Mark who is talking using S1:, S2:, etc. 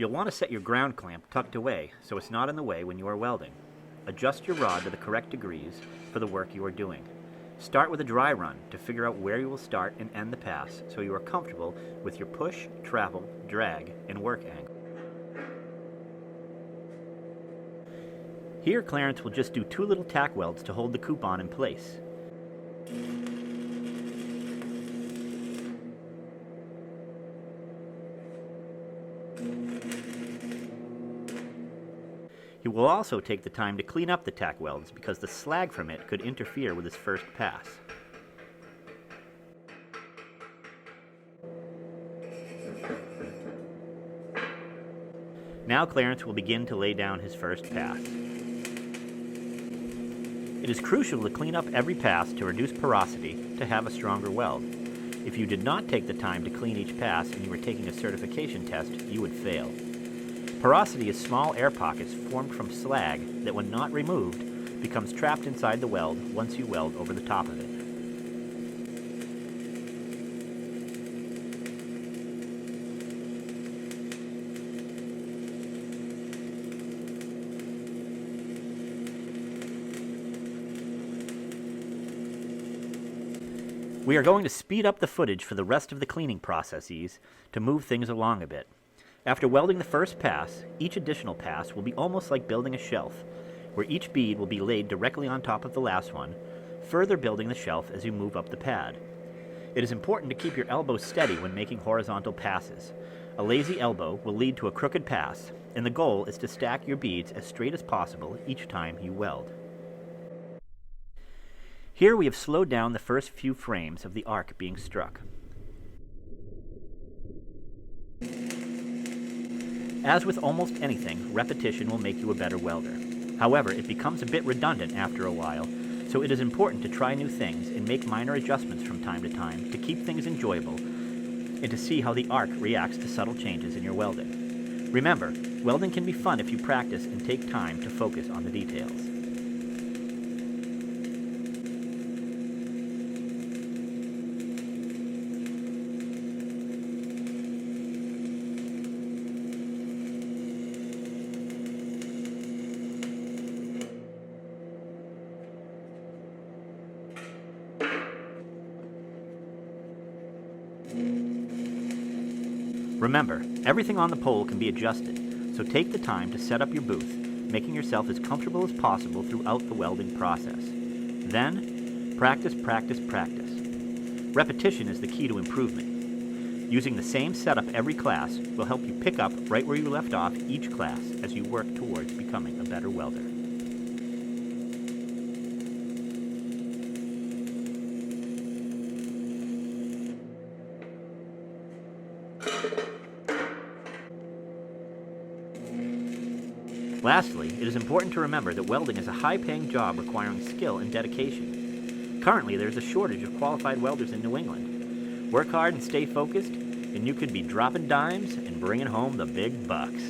S1: You'll want to set your ground clamp tucked away so it's not in the way when you are welding. Adjust your rod to the correct degrees for the work you are doing. Start with a dry run to figure out where you will start and end the pass so you are comfortable with your push, travel, drag, and work angle. Here, Clarence will just do 2 little tack welds to hold the coupon in place. He will also take the time to clean up the tack welds because the slag from it could interfere with his first pass. Now Clarence will begin to lay down his first pass. It is crucial to clean up every pass to reduce porosity to have a stronger weld. If you did not take the time to clean each pass and you were taking a certification test, you would fail. Porosity is small air pockets formed from slag that, when not removed, becomes trapped inside the weld once you weld over the top of it. We are going to speed up the footage for the rest of the cleaning processes to move things along a bit. After welding the first pass, each additional pass will be almost like building a shelf, where each bead will be laid directly on top of the last one, further building the shelf as you move up the pad. It is important to keep your elbow steady when making horizontal passes. A lazy elbow will lead to a crooked pass, and the goal is to stack your beads as straight as possible each time you weld. Here we have slowed down the first few frames of the arc being struck. As with almost anything, repetition will make you a better welder. However, it becomes a bit redundant after a while, so it is important to try new things and make minor adjustments from time to time to keep things enjoyable and to see how the arc reacts to subtle changes in your welding. Remember, welding can be fun if you practice and take time to focus on the details. Remember, everything on the pole can be adjusted, so take the time to set up your booth, making yourself as comfortable as possible throughout the welding process. Then, practice, practice, practice. Repetition is the key to improvement. Using the same setup every class will help you pick up right where you left off each class as you work towards becoming a better welder. Lastly, it is important to remember that welding is a high-paying job requiring skill and dedication. Currently, there is a shortage of qualified welders in New England. Work hard and stay focused, and you could be dropping dimes and bringing home the big bucks.